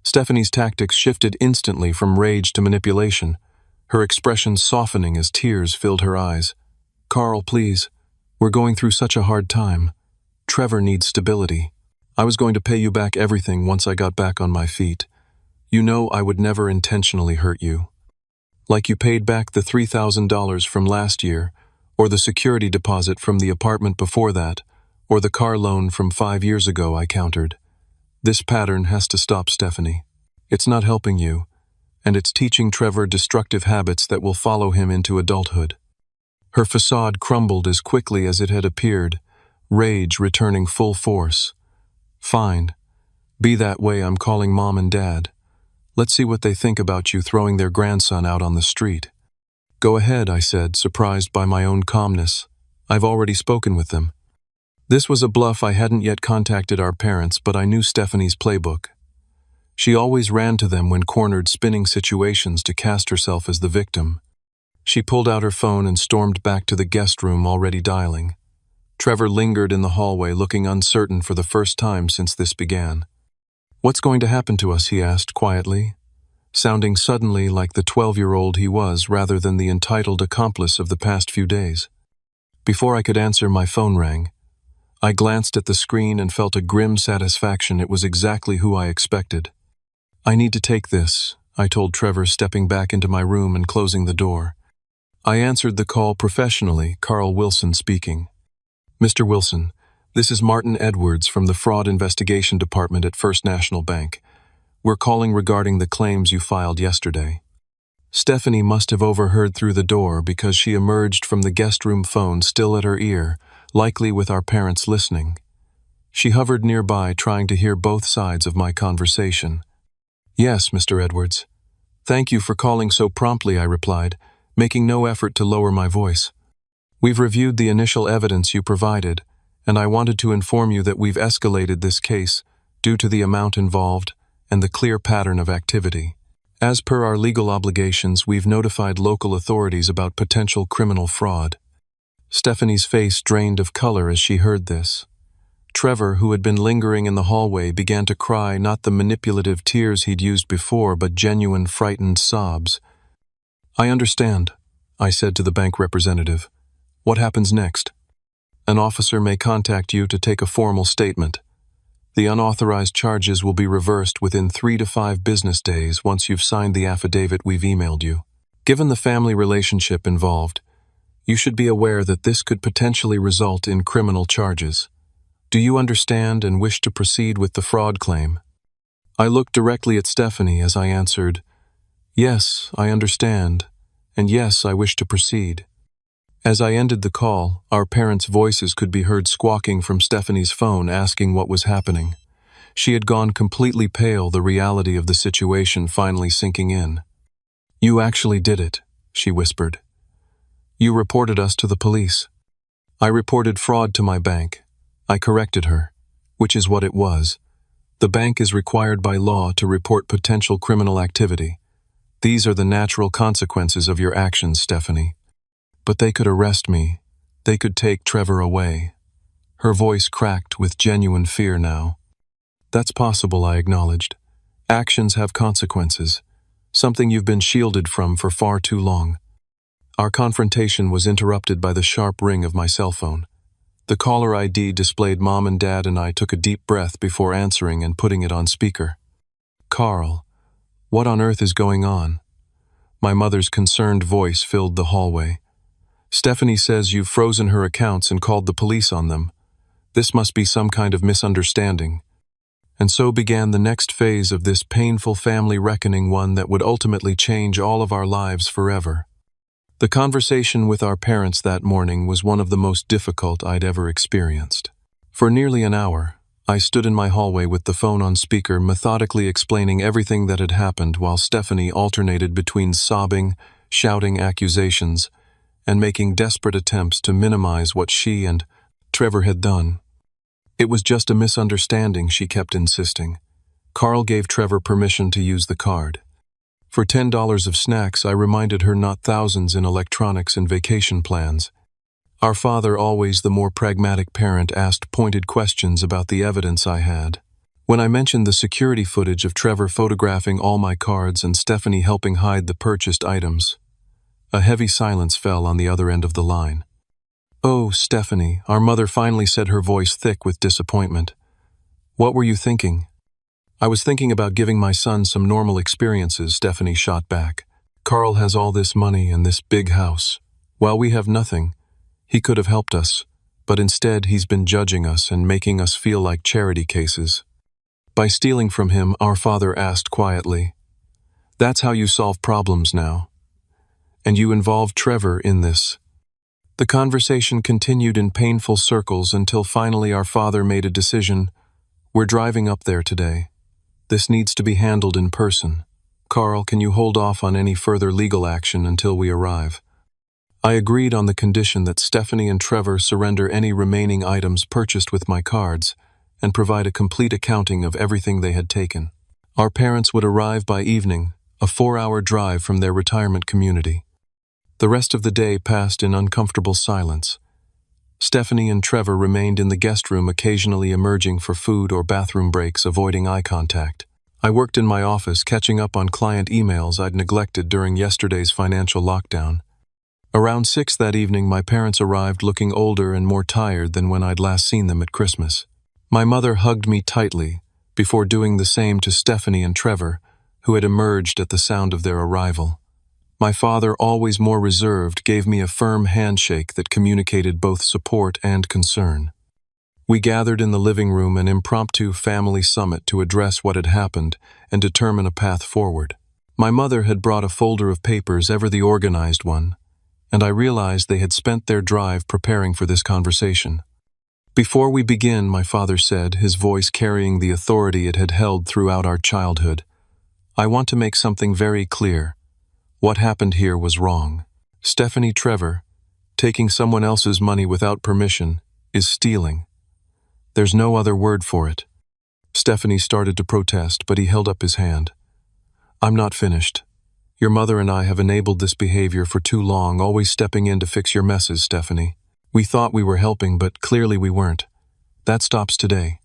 Stephanie's tactics shifted instantly from rage to manipulation, her expression softening as tears filled her eyes. "Carl, please. We're going through such a hard time. Trevor needs stability. I was going to pay you back everything once I got back on my feet. You know I would never intentionally hurt you. Like you paid back the $3,000 from last year, or the security deposit from the apartment before that, or the car loan from 5 years ago," I countered. "This pattern has to stop, Stephanie. It's not helping you, and it's teaching Trevor destructive habits that will follow him into adulthood." Her facade crumbled as quickly as it had appeared, rage returning full force. "Fine. Be that way. I'm calling Mom and Dad. Let's see what they think about you throwing their grandson out on the street." "Go ahead," I said, surprised by my own calmness. "I've already spoken with them." This was a bluff. I hadn't yet contacted our parents, but I knew Stephanie's playbook. She always ran to them when cornered, spinning situations to cast herself as the victim. She pulled out her phone and stormed back to the guest room, already dialing. Trevor lingered in the hallway, looking uncertain for the first time since this began. "What's going to happen to us?" he asked quietly, sounding suddenly like the 12-year-old he was rather than the entitled accomplice of the past few days. Before I could answer, my phone rang. I glanced at the screen and felt a grim satisfaction. It was exactly who I expected. "I need to take this," I told Trevor, stepping back into my room and closing the door. I answered the call professionally, Carl Wilson speaking. "Mr. Wilson, this is Martin Edwards from the Fraud Investigation Department at First National Bank. We're calling regarding the claims you filed yesterday." Stephanie must have overheard through the door because she emerged from the guest room, phone still at her ear, likely with our parents listening. She hovered nearby, trying to hear both sides of my conversation. "Yes, Mr. Edwards. Thank you for calling so promptly," I replied, making no effort to lower my voice. "We've reviewed the initial evidence you provided, and I wanted to inform you that we've escalated this case due to the amount involved and the clear pattern of activity. As per our legal obligations, we've notified local authorities about potential criminal fraud." Stephanie's face drained of color as she heard this. Trevor, who had been lingering in the hallway, began to cry, not the manipulative tears he'd used before, but genuine frightened sobs. "I understand," I said to the bank representative. "What happens next?" "An officer may contact you to take a formal statement. The unauthorized charges will be reversed within 3 to 5 business days once you've signed the affidavit we've emailed you." Given the family relationship involved, you should be aware that this could potentially result in criminal charges. Do you understand and wish to proceed with the fraud claim? I looked directly at Stephanie as I answered, "Yes, I understand, and yes, I wish to proceed." As I ended the call, our parents' voices could be heard squawking from Stephanie's phone asking what was happening. She had gone completely pale, the reality of the situation finally sinking in. "You actually did it," she whispered. "You reported us to the police." I reported fraud to my bank. I corrected her, which is what it was. The bank is required by law to report potential criminal activity. These are the natural consequences of your actions, Stephanie. But they could arrest me. They could take Trevor away. Her voice cracked with genuine fear now. "That's possible," I acknowledged. "Actions have consequences, something you've been shielded from for far too long." Our confrontation was interrupted by the sharp ring of my cell phone. The caller ID displayed Mom and Dad, and I took a deep breath before answering and putting it on speaker. "Carl, what on earth is going on?" My mother's concerned voice filled the hallway. "Stephanie says you've frozen her accounts and called the police on them. This must be some kind of misunderstanding." And so began the next phase of this painful family reckoning, one that would ultimately change all of our lives forever. The conversation with our parents that morning was one of the most difficult I'd ever experienced. For nearly an hour, I stood in my hallway with the phone on speaker, methodically explaining everything that had happened while Stephanie alternated between sobbing, shouting accusations, and making desperate attempts to minimize what she and Trevor had done. "It was just a misunderstanding," she kept insisting. "Carl gave Trevor permission to use the card. For $10 of snacks, I reminded her, not thousands in electronics and vacation plans." Our father, always the more pragmatic parent, asked pointed questions about the evidence I had. When I mentioned the security footage of Trevor photographing all my cards and Stephanie helping hide the purchased items, a heavy silence fell on the other end of the line. "Oh, Stephanie," our mother finally said, her voice thick with disappointment. "What were you thinking?" "I was thinking about giving my son some normal experiences," Stephanie shot back. "Carl has all this money and this big house. While we have nothing, he could have helped us, but instead he's been judging us and making us feel like charity cases." "By stealing from him?" our father asked quietly. "That's how you solve problems now. And you involved Trevor in this." The conversation continued in painful circles until finally our father made a decision. "We're driving up there today. This needs to be handled in person. Carl, can you hold off on any further legal action until we arrive?" I agreed on the condition that Stephanie and Trevor surrender any remaining items purchased with my cards and provide a complete accounting of everything they had taken. Our parents would arrive by evening, a 4-hour drive from their retirement community. The rest of the day passed in uncomfortable silence. Stephanie and Trevor remained in the guest room, occasionally emerging for food or bathroom breaks, avoiding eye contact. I worked in my office, catching up on client emails I'd neglected during yesterday's financial lockdown. Around 6 that evening, my parents arrived, looking older and more tired than when I'd last seen them at Christmas. My mother hugged me tightly, before doing the same to Stephanie and Trevor, who had emerged at the sound of their arrival. My father, always more reserved, gave me a firm handshake that communicated both support and concern. We gathered in the living room, an impromptu family summit to address what had happened and determine a path forward. My mother had brought a folder of papers, ever the organized one, and I realized they had spent their drive preparing for this conversation. "Before we begin," my father said, his voice carrying the authority it had held throughout our childhood, "I want to make something very clear. What happened here was wrong. Stephanie, Trevor, taking someone else's money without permission, is stealing. There's no other word for it." Stephanie started to protest, but he held up his hand. "I'm not finished. Your mother and I have enabled this behavior for too long, always stepping in to fix your messes, Stephanie. We thought we were helping, but clearly we weren't. That stops today."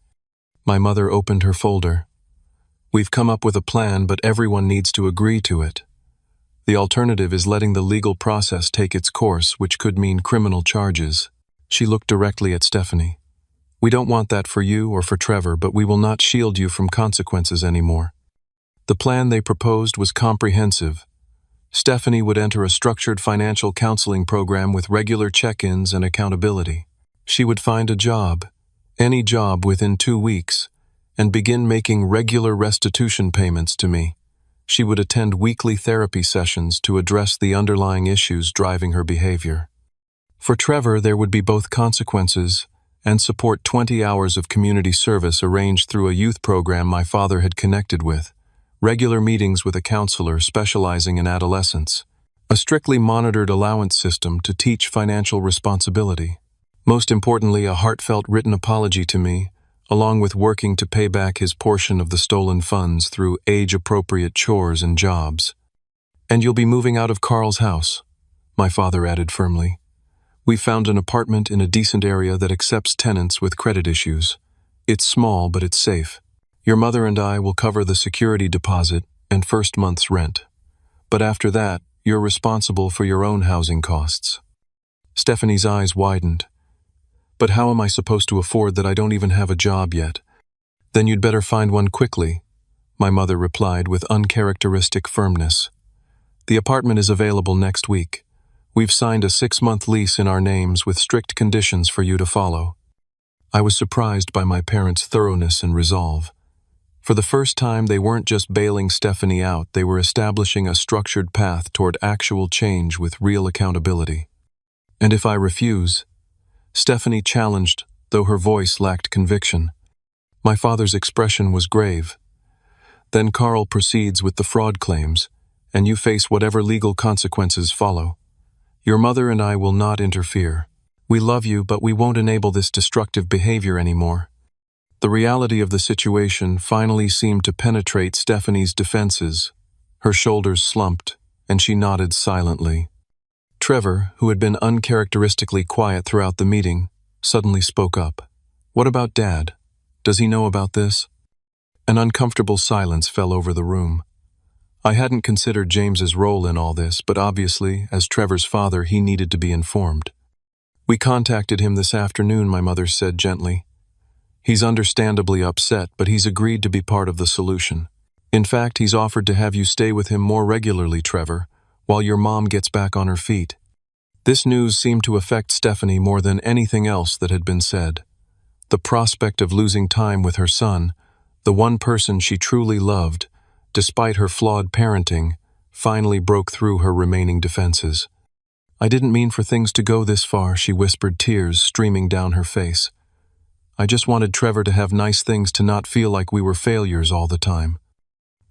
My mother opened her folder. "We've come up with a plan, but everyone needs to agree to it. The alternative is letting the legal process take its course, which could mean criminal charges." She looked directly at Stephanie. "We don't want that for you or for Trevor, but we will not shield you from consequences anymore." The plan they proposed was comprehensive. Stephanie would enter a structured financial counseling program with regular check-ins and accountability. She would find a job, any job within 2 weeks, and begin making regular restitution payments to me. She would attend weekly therapy sessions to address the underlying issues driving her behavior. For Trevor, there would be both consequences and support. 20 hours of community service arranged through a youth program my father had connected with, regular meetings with a counselor specializing in adolescence, a strictly monitored allowance system to teach financial responsibility. Most importantly, a heartfelt written apology to me, along with working to pay back his portion of the stolen funds through age-appropriate chores and jobs. "And you'll be moving out of Carl's house," my father added firmly. "We've found an apartment in a decent area that accepts tenants with credit issues. It's small, but it's safe. Your mother and I will cover the security deposit and first month's rent. But after that, you're responsible for your own housing costs." Stephanie's eyes widened. "But how am I supposed to afford that? I don't even have a job yet." "Then you'd better find one quickly," my mother replied with uncharacteristic firmness. "The apartment is available next week. We've signed a 6-month lease in our names with strict conditions for you to follow." I was surprised by my parents' thoroughness and resolve. For the first time, they weren't just bailing Stephanie out, they were establishing a structured path toward actual change with real accountability. "And if I refuse?" Stephanie challenged, though her voice lacked conviction. My father's expression was grave. "Then Carl proceeds with the fraud claims, and you face whatever legal consequences follow. Your mother and I will not interfere. We love you, but we won't enable this destructive behavior anymore." The reality of the situation finally seemed to penetrate Stephanie's defenses. Her shoulders slumped, and she nodded silently. Trevor, who had been uncharacteristically quiet throughout the meeting, suddenly spoke up. "What about Dad? Does he know about this?" An uncomfortable silence fell over the room. I hadn't considered James's role in all this, but obviously, as Trevor's father, he needed to be informed. "We contacted him this afternoon," my mother said gently. "He's understandably upset, but he's agreed to be part of the solution. In fact, he's offered to have you stay with him more regularly, Trevor, while your mom gets back on her feet." This news seemed to affect Stephanie more than anything else that had been said. The prospect of losing time with her son, the one person she truly loved, despite her flawed parenting, finally broke through her remaining defenses. "I didn't mean for things to go this far," she whispered, tears streaming down her face. "I just wanted Trevor to have nice things, to not feel like we were failures all the time."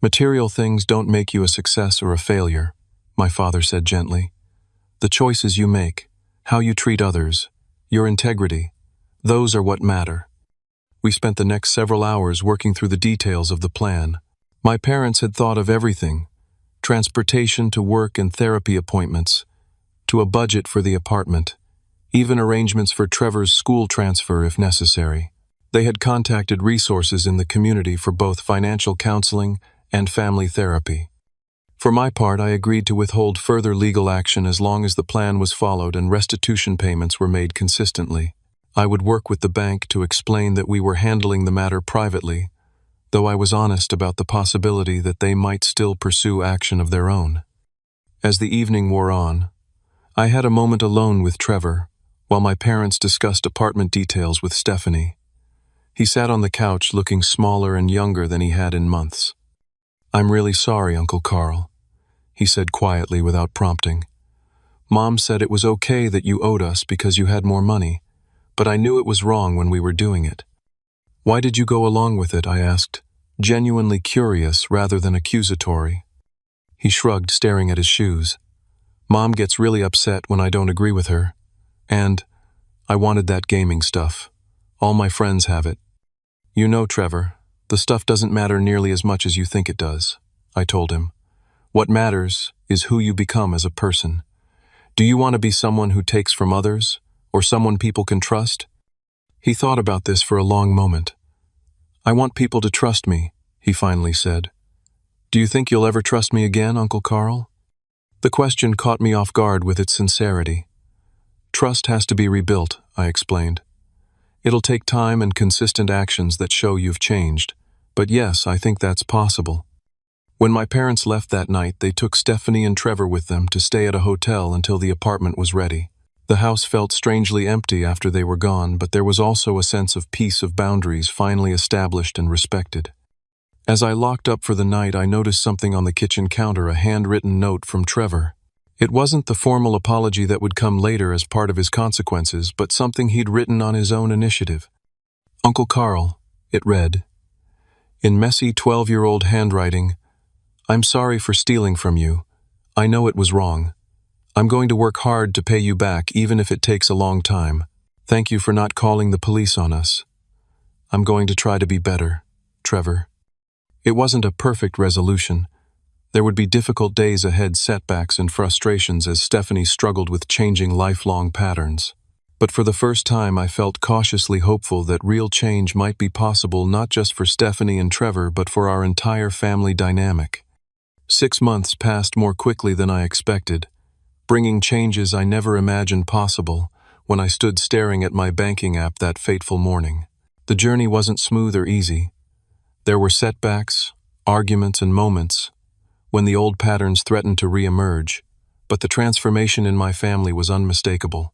"Material things don't make you a success or a failure," my father said gently. "The choices you make, how you treat others, your integrity, those are what matter." We spent the next several hours working through the details of the plan. My parents had thought of everything, transportation to work and therapy appointments, to a budget for the apartment, even arrangements for Trevor's school transfer if necessary. They had contacted resources in the community for both financial counseling and family therapy. For my part, I agreed to withhold further legal action as long as the plan was followed and restitution payments were made consistently. I would work with the bank to explain that we were handling the matter privately, though I was honest about the possibility that they might still pursue action of their own. As the evening wore on, I had a moment alone with Trevor, while my parents discussed apartment details with Stephanie. He sat on the couch looking smaller and younger than he had in months. "I'm really sorry, Uncle Carl," he said quietly without prompting. "Mom said it was okay that you owed us because you had more money, but I knew it was wrong when we were doing it." "Why did you go along with it?" I asked, genuinely curious rather than accusatory. He shrugged, staring at his shoes. "Mom gets really upset when I don't agree with her. And I wanted that gaming stuff. All my friends have it." "You know, Trevor, the stuff doesn't matter nearly as much as you think it does," I told him. "What matters is who you become as a person. Do you want to be someone who takes from others, or someone people can trust?" He thought about this for a long moment. "I want people to trust me," he finally said. "Do you think you'll ever trust me again, Uncle Carl?" The question caught me off guard with its sincerity. "Trust has to be rebuilt," I explained. "It'll take time and consistent actions that show you've changed. But yes, I think that's possible." When my parents left that night, they took Stephanie and Trevor with them to stay at a hotel until the apartment was ready. The house felt strangely empty after they were gone, but there was also a sense of peace, of boundaries finally established and respected. As I locked up for the night, I noticed something on the kitchen counter, a handwritten note from Trevor. It wasn't the formal apology that would come later as part of his consequences, but something he'd written on his own initiative. "Uncle Carl," it read, in messy 12-year-old handwriting, "I'm sorry for stealing from you. I know it was wrong. I'm going to work hard to pay you back, even if it takes a long time. Thank you for not calling the police on us. I'm going to try to be better, Trevor." It wasn't a perfect resolution. There would be difficult days ahead, setbacks and frustrations as Stephanie struggled with changing lifelong patterns. But for the first time, I felt cautiously hopeful that real change might be possible, not just for Stephanie and Trevor, but for our entire family dynamic. 6 months passed more quickly than I expected, bringing changes I never imagined possible when I stood staring at my banking app that fateful morning. The journey wasn't smooth or easy. There were setbacks, arguments, and moments when the old patterns threatened to re-emerge, but the transformation in my family was unmistakable.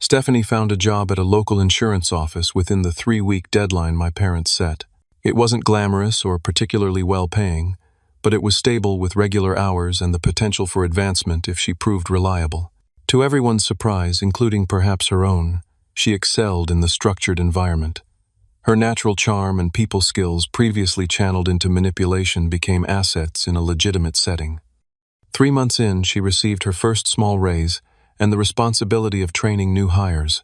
Stephanie found a job at a local insurance office within the 3-week deadline my parents set. It wasn't glamorous or particularly well-paying, but it was stable with regular hours and the potential for advancement if she proved reliable. To everyone's surprise, including perhaps her own, she excelled in the structured environment. Her natural charm and people skills, previously channeled into manipulation, became assets in a legitimate setting. 3 months in, she received her first small raise and the responsibility of training new hires.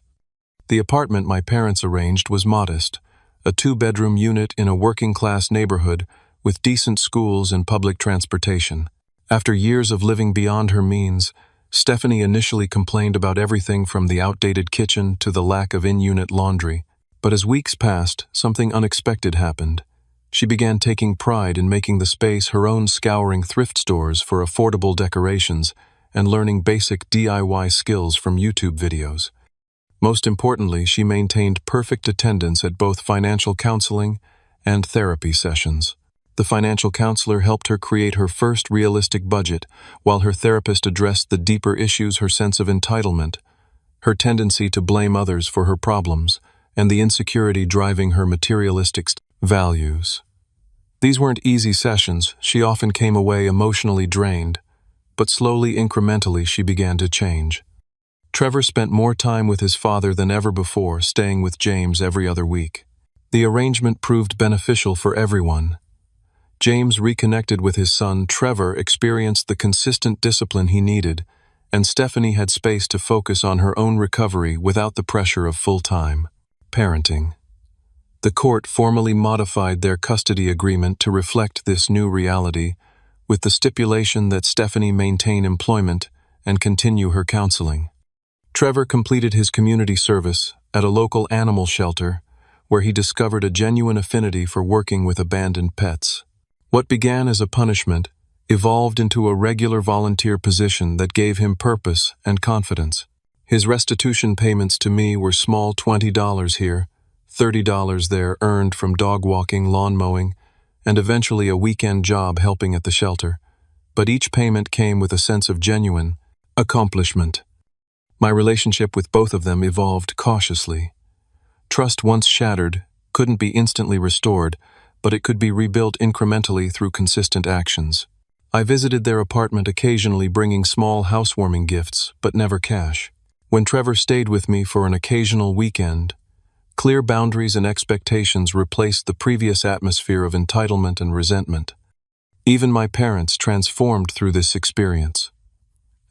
The apartment my parents arranged was modest, a 2-bedroom unit in a working-class neighborhood with decent schools and public transportation. After years of living beyond her means, Stephanie initially complained about everything from the outdated kitchen to the lack of in-unit laundry. But as weeks passed, something unexpected happened. She began taking pride in making the space her own, scouring thrift stores for affordable decorations and learning basic DIY skills from YouTube videos. Most importantly, she maintained perfect attendance at both financial counseling and therapy sessions. The financial counselor helped her create her first realistic budget, while her therapist addressed the deeper issues: her sense of entitlement, her tendency to blame others for her problems, and the insecurity driving her materialistic values. These weren't easy sessions. She often came away emotionally drained, but slowly, incrementally, she began to change. Trevor spent more time with his father than ever before, staying with James every other week. The arrangement proved beneficial for everyone. James reconnected with his son, Trevor experienced the consistent discipline he needed, and Stephanie had space to focus on her own recovery without the pressure of full-time parenting. The court formally modified their custody agreement to reflect this new reality, with the stipulation that Stephanie maintain employment and continue her counseling. Trevor completed his community service at a local animal shelter, where he discovered a genuine affinity for working with abandoned pets. What began as a punishment evolved into a regular volunteer position that gave him purpose and confidence. His restitution payments to me were small: $20 here, $30 there, earned from dog walking, lawn mowing, and eventually a weekend job helping at the shelter. But each payment came with a sense of genuine accomplishment. My relationship with both of them evolved cautiously. Trust, once shattered, couldn't be instantly restored, but it could be rebuilt incrementally through consistent actions. I visited their apartment occasionally, bringing small housewarming gifts, but never cash. When Trevor stayed with me for an occasional weekend, clear boundaries and expectations replaced the previous atmosphere of entitlement and resentment. Even my parents transformed through this experience.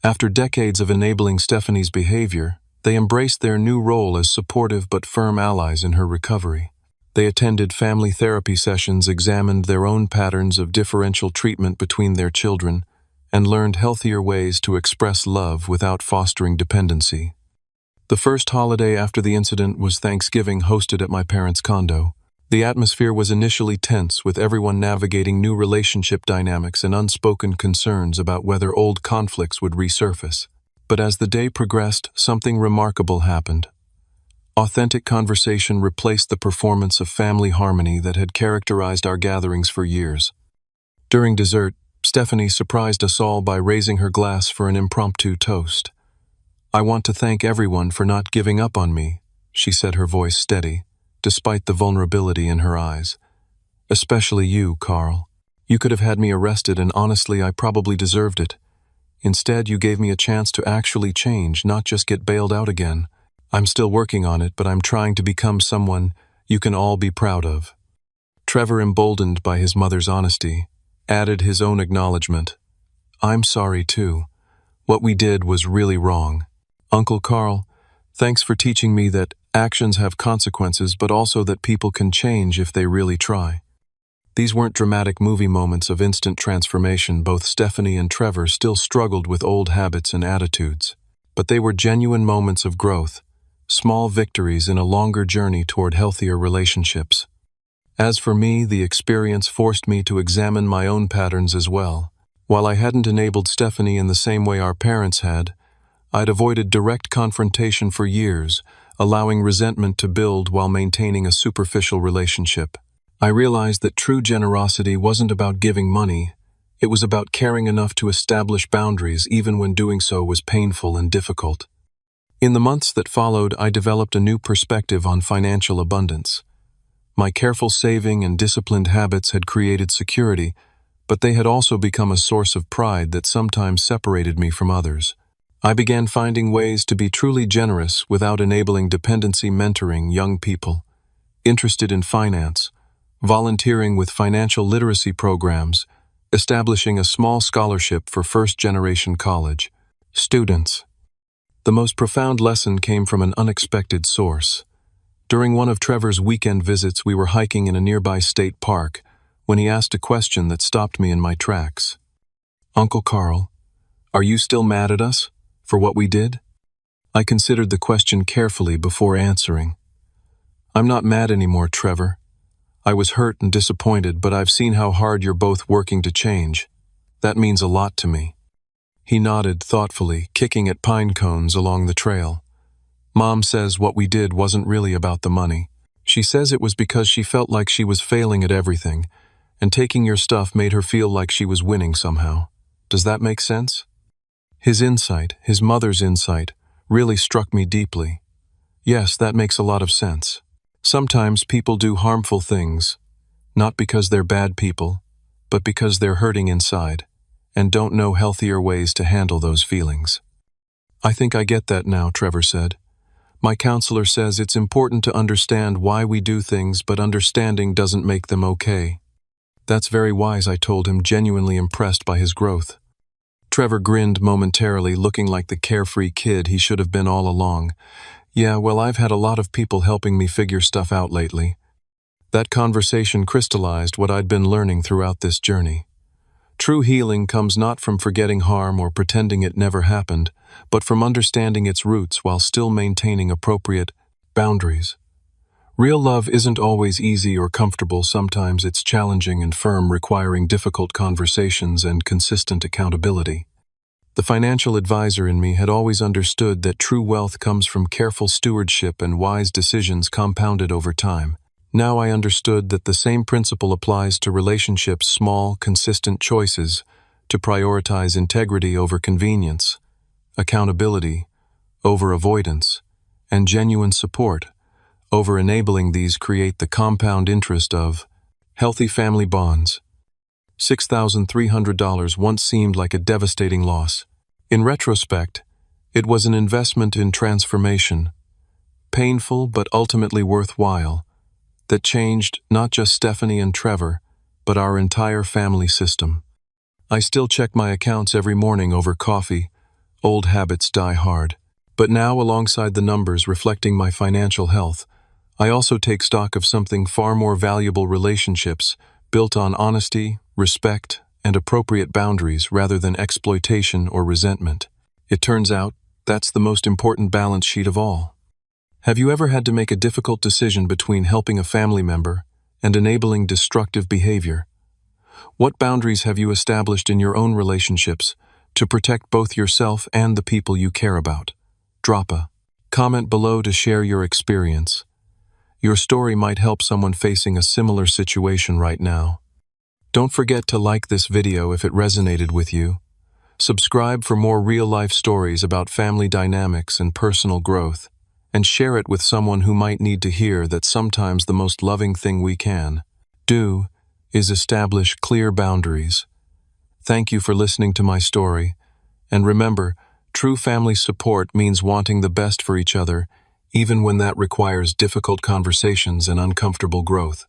After decades of enabling Stephanie's behavior, they embraced their new role as supportive but firm allies in her recovery. They attended family therapy sessions, examined their own patterns of differential treatment between their children, and learned healthier ways to express love without fostering dependency. The first holiday after the incident was Thanksgiving, hosted at my parents' condo. The atmosphere was initially tense, with everyone navigating new relationship dynamics and unspoken concerns about whether old conflicts would resurface. But as the day progressed, something remarkable happened. Authentic conversation replaced the performance of family harmony that had characterized our gatherings for years. During dessert, Stephanie surprised us all by raising her glass for an impromptu toast. "I want to thank everyone for not giving up on me," she said, her voice steady, despite the vulnerability in her eyes. "Especially you, Carl. You could have had me arrested, and honestly, I probably deserved it. Instead, you gave me a chance to actually change, not just get bailed out again. I'm still working on it, but I'm trying to become someone you can all be proud of." Trevor, emboldened by his mother's honesty, added his own acknowledgement. "I'm sorry, too. What we did was really wrong. Uncle Carl, thanks for teaching me that actions have consequences, but also that people can change if they really try." These weren't dramatic movie moments of instant transformation. Both Stephanie and Trevor still struggled with old habits and attitudes. But they were genuine moments of growth, small victories in a longer journey toward healthier relationships. As for me, the experience forced me to examine my own patterns as well. While I hadn't enabled Stephanie in the same way our parents had, I'd avoided direct confrontation for years, allowing resentment to build while maintaining a superficial relationship. I realized that true generosity wasn't about giving money. It was about caring enough to establish boundaries even when doing so was painful and difficult. In the months that followed, I developed a new perspective on financial abundance. My careful saving and disciplined habits had created security, but they had also become a source of pride that sometimes separated me from others. I began finding ways to be truly generous without enabling dependency, mentoring young people interested in finance, volunteering with financial literacy programs, establishing a small scholarship for first-generation college students. The most profound lesson came from an unexpected source. During one of Trevor's weekend visits, we were hiking in a nearby state park when he asked a question that stopped me in my tracks. "Uncle Carl, are you still mad at us for what we did?" I considered the question carefully before answering. "I'm not mad anymore, Trevor. I was hurt and disappointed, but I've seen how hard you're both working to change. That means a lot to me." He nodded thoughtfully, kicking at pine cones along the trail. "Mom says what we did wasn't really about the money. She says it was because she felt like she was failing at everything, and taking your stuff made her feel like she was winning somehow. Does that make sense?" His insight, his mother's insight, really struck me deeply. Yes, that makes a lot of sense. Sometimes people do harmful things, not because they're bad people, but because they're hurting inside, and don't know healthier ways to handle those feelings. "I think I get that now," Trevor said. "My counselor says it's important to understand why we do things, but understanding doesn't make them okay." "That's very wise," I told him, genuinely impressed by his growth. Trevor grinned momentarily, looking like the carefree kid he should have been all along. "Yeah, well, I've had a lot of people helping me figure stuff out lately." That conversation crystallized what I'd been learning throughout this journey. True healing comes not from forgetting harm or pretending it never happened, but from understanding its roots while still maintaining appropriate boundaries. Real love isn't always easy or comfortable. Sometimes it's challenging and firm, requiring difficult conversations and consistent accountability. The financial advisor in me had always understood that true wealth comes from careful stewardship and wise decisions compounded over time. Now I understood that the same principle applies to relationships: small, consistent choices to prioritize integrity over convenience, accountability over avoidance, and genuine support over enabling these create the compound interest of healthy family bonds. $6,300 once seemed like a devastating loss. In retrospect, it was an investment in transformation, painful but ultimately worthwhile, that changed not just Stephanie and Trevor, but our entire family system. I still check my accounts every morning over coffee. Old habits die hard. But now, alongside the numbers reflecting my financial health, I also take stock of something far more valuable: relationships built on honesty, respect, and appropriate boundaries rather than exploitation or resentment. It turns out, that's the most important balance sheet of all. Have you ever had to make a difficult decision between helping a family member and enabling destructive behavior? What boundaries have you established in your own relationships to protect both yourself and the people you care about? Drop a comment below to share your experience. Your story might help someone facing a similar situation right now. Don't forget to like this video if it resonated with you. Subscribe for more real-life stories about family dynamics and personal growth, and share it with someone who might need to hear that sometimes the most loving thing we can do is establish clear boundaries. Thank you for listening to my story, and remember, true family support means wanting the best for each other, even when that requires difficult conversations and uncomfortable growth.